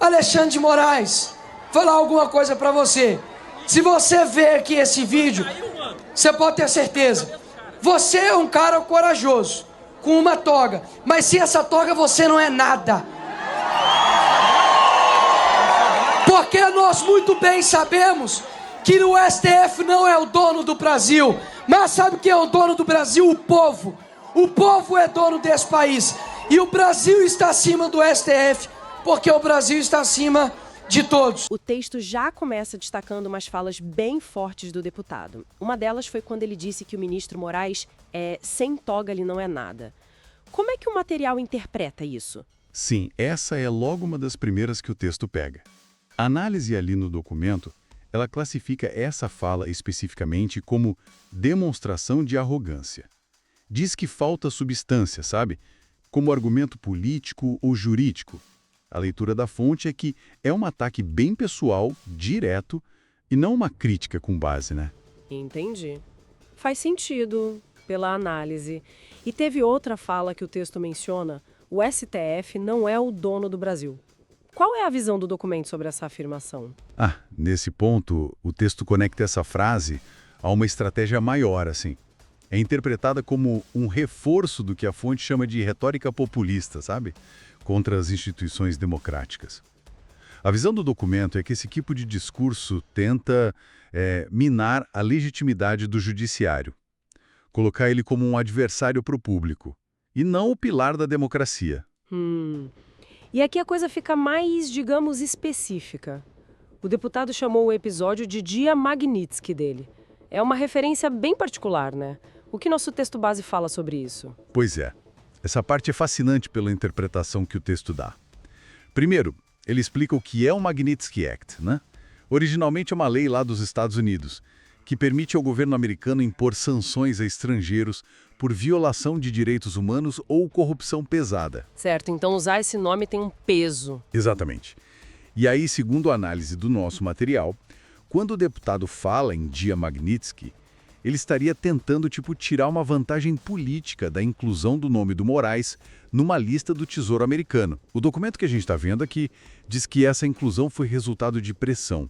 Alexandre de Moraes, falar alguma coisa pra você. Se você ver aqui esse vídeo, você pode ter certeza. Você é um cara corajoso, com uma toga. Mas sem essa toga você não é nada. Porque nós muito bem sabemos que o STF não é o dono do Brasil. Mas sabe quem é o dono do Brasil? O povo. O povo é dono desse país. E o Brasil está acima do STF, porque o Brasil está acima de todos. O texto já começa destacando umas falas bem fortes do deputado. Uma delas foi quando ele disse que o ministro Moraes sem toga ele não é nada. Como é que o material interpreta isso? Sim, essa é logo uma das primeiras que o texto pega. A análise ali no documento, ela classifica essa fala especificamente como demonstração de arrogância. Diz que falta substância, sabe? Como argumento político ou jurídico. A leitura da fonte é que é um ataque bem pessoal, direto, e não uma crítica com base, né? Entendi. Faz sentido, pela análise. E teve outra fala que o texto menciona: o STF não é o dono do Brasil. Qual é a visão do documento sobre essa afirmação? Nesse ponto, o texto conecta essa frase a uma estratégia maior, assim. É interpretada como um reforço do que a fonte chama de retórica populista, sabe? Contra as instituições democráticas. A visão do documento é que esse tipo de discurso tenta minar a legitimidade do judiciário, colocar ele como um adversário para o público, e não o pilar da democracia. E aqui a coisa fica mais, digamos, específica. O deputado chamou o episódio de Dia Magnitsky dele. É uma referência bem particular, né? O que nosso texto base fala sobre isso? Pois é. Essa parte é fascinante pela interpretação que o texto dá. Primeiro, ele explica o que é o Magnitsky Act, né? Originalmente é uma lei lá dos Estados Unidos, que permite ao governo americano impor sanções a estrangeiros por violação de direitos humanos ou corrupção pesada. Certo, então usar esse nome tem um peso. Exatamente. E aí, segundo a análise do nosso material, quando o deputado fala em Dia Magnitsky, ele estaria tentando, tirar uma vantagem política da inclusão do nome do Moraes numa lista do Tesouro Americano. O documento que a gente está vendo aqui diz que essa inclusão foi resultado de pressão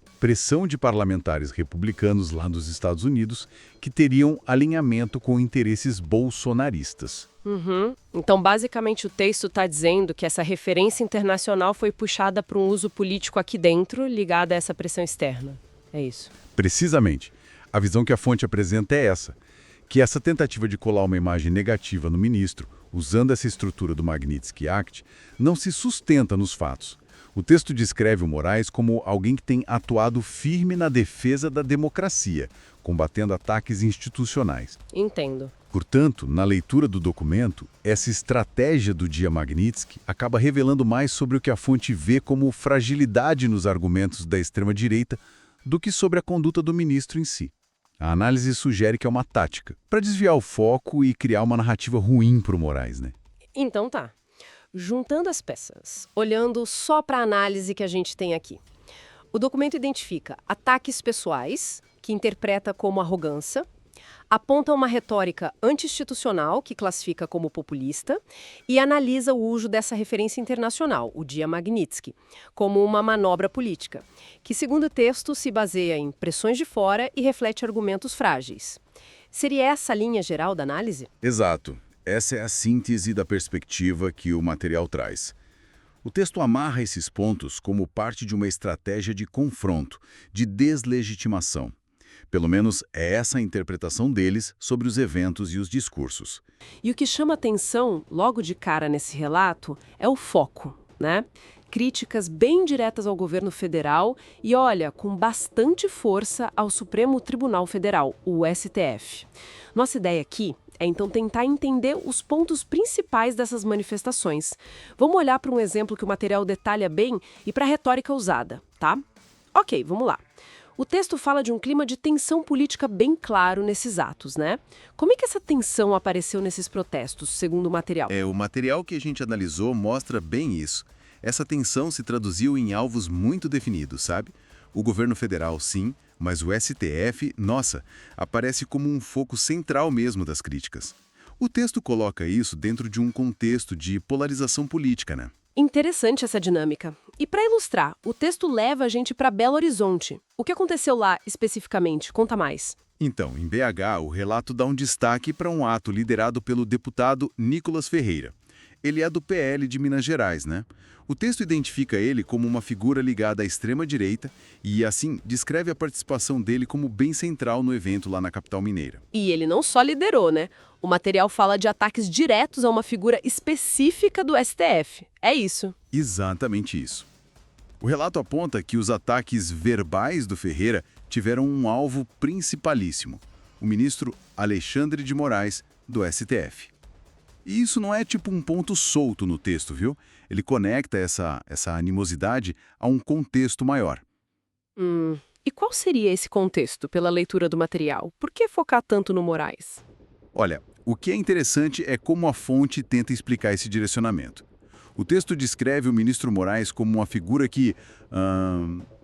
de parlamentares republicanos lá nos Estados Unidos que teriam alinhamento com interesses bolsonaristas. Então, basicamente, o texto está dizendo que essa referência internacional foi puxada para um uso político aqui dentro, ligada a essa pressão externa. É isso. Precisamente. A visão que a fonte apresenta é essa, que essa tentativa de colar uma imagem negativa no ministro, usando essa estrutura do Magnitsky Act, não se sustenta nos fatos. O texto descreve o Moraes como alguém que tem atuado firme na defesa da democracia, combatendo ataques institucionais. Entendo. Portanto, na leitura do documento, essa estratégia do Dia Magnitsky acaba revelando mais sobre o que a fonte vê como fragilidade nos argumentos da extrema-direita do que sobre a conduta do ministro em si. A análise sugere que é uma tática para desviar o foco e criar uma narrativa ruim para o Moraes, né? Então tá. Juntando as peças, olhando só para a análise que a gente tem aqui. O documento identifica ataques pessoais, que interpreta como arrogância, aponta uma retórica anti-institucional, que classifica como populista, e analisa o uso dessa referência internacional, o Dia Magnitsky, como uma manobra política, que, segundo o texto, se baseia em pressões de fora e reflete argumentos frágeis. Seria essa a linha geral da análise? Exato. Essa é a síntese da perspectiva que o material traz. O texto amarra esses pontos como parte de uma estratégia de confronto, de deslegitimação. Pelo menos é essa a interpretação deles sobre os eventos e os discursos. E o que chama atenção, logo de cara nesse relato, é o foco, né? Críticas bem diretas ao governo federal e, olha, com bastante força ao Supremo Tribunal Federal, o STF. Nossa ideia aqui é então tentar entender os pontos principais dessas manifestações. Vamos olhar para um exemplo que o material detalha bem e para a retórica usada, tá? Ok, vamos lá. O texto fala de um clima de tensão política bem claro nesses atos, né? Como é que essa tensão apareceu nesses protestos, segundo o material? O material que a gente analisou mostra bem isso. Essa tensão se traduziu em alvos muito definidos, sabe? O governo federal, sim, mas o STF, nossa, aparece como um foco central mesmo das críticas. O texto coloca isso dentro de um contexto de polarização política, né? Interessante essa dinâmica. E para ilustrar, o texto leva a gente para Belo Horizonte. O que aconteceu lá especificamente? Conta mais. Então, em BH, o relato dá um destaque para um ato liderado pelo deputado Nicolas Ferreira. Ele é do PL de Minas Gerais, né? O texto identifica ele como uma figura ligada à extrema-direita e, assim, descreve a participação dele como bem central no evento lá na capital mineira. E ele não só liderou, né? O material fala de ataques diretos a uma figura específica do STF. É isso. Exatamente isso. O relato aponta que os ataques verbais do Ferreira tiveram um alvo principalíssimo, o ministro Alexandre de Moraes, do STF. E isso não é tipo um ponto solto no texto, viu? Ele conecta essa animosidade a um contexto maior. E qual seria esse contexto pela leitura do material? Por que focar tanto no Moraes? Olha, o que é interessante é como a fonte tenta explicar esse direcionamento. O texto descreve o ministro Moraes como uma figura que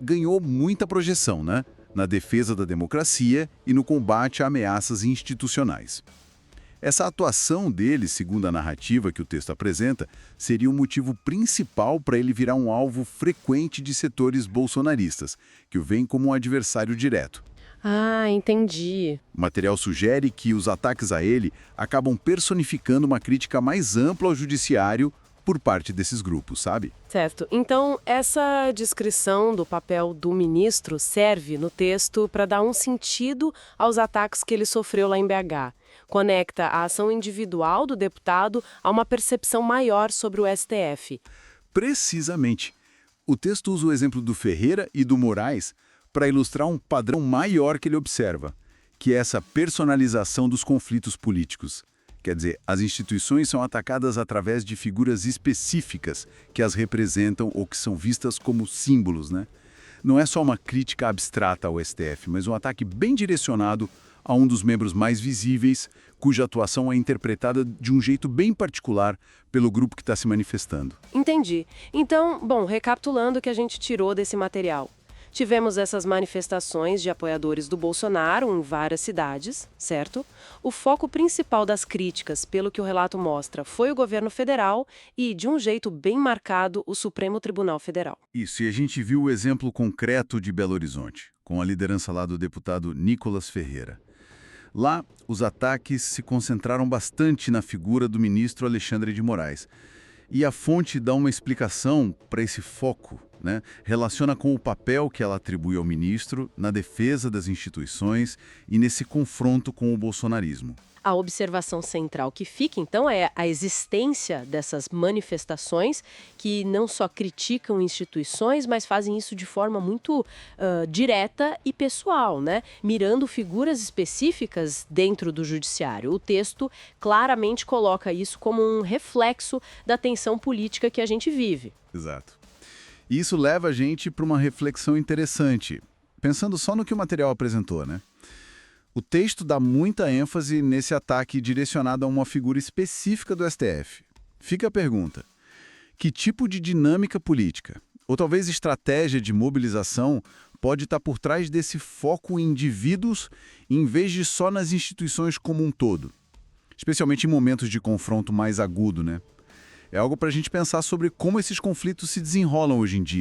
ganhou muita projeção, né? Na defesa da democracia e no combate a ameaças institucionais. Essa atuação dele, segundo a narrativa que o texto apresenta, seria o motivo principal para ele virar um alvo frequente de setores bolsonaristas, que o veem como um adversário direto. Ah, entendi. O material sugere que os ataques a ele acabam personificando uma crítica mais ampla ao judiciário por parte desses grupos, sabe? Certo. Então, essa descrição do papel do ministro serve no texto para dar um sentido aos ataques que ele sofreu lá em BH. Conecta a ação individual do deputado a uma percepção maior sobre o STF. Precisamente. O texto usa o exemplo do Ferreira e do Moraes para ilustrar um padrão maior que ele observa, que é essa personalização dos conflitos políticos. Quer dizer, as instituições são atacadas através de figuras específicas que as representam ou que são vistas como símbolos, né? Não é só uma crítica abstrata ao STF, mas um ataque bem direcionado a um dos membros mais visíveis, cuja atuação é interpretada de um jeito bem particular pelo grupo que está se manifestando. Entendi. Então, bom, recapitulando o que a gente tirou desse material. Tivemos essas manifestações de apoiadores do Bolsonaro em várias cidades, certo? O foco principal das críticas, pelo que o relato mostra, foi o governo federal e, de um jeito bem marcado, o Supremo Tribunal Federal. Isso, e a gente viu o exemplo concreto de Belo Horizonte, com a liderança lá do deputado Nicolas Ferreira. Lá, os ataques se concentraram bastante na figura do ministro Alexandre de Moraes. E a fonte dá uma explicação para esse foco, né? Relaciona com o papel que ela atribui ao ministro na defesa das instituições e nesse confronto com o bolsonarismo. A observação central que fica, então, é a existência dessas manifestações que não só criticam instituições, mas fazem isso de forma muito direta e pessoal, né? Mirando figuras específicas dentro do judiciário. O texto claramente coloca isso como um reflexo da tensão política que a gente vive. Exato. E isso leva a gente para uma reflexão interessante, pensando só no que o material apresentou, né? O texto dá muita ênfase nesse ataque direcionado a uma figura específica do STF. Fica a pergunta: que tipo de dinâmica política, ou talvez estratégia de mobilização, pode estar por trás desse foco em indivíduos em vez de só nas instituições como um todo? Especialmente em momentos de confronto mais agudo, né? É algo para a gente pensar sobre como esses conflitos se desenrolam hoje em dia.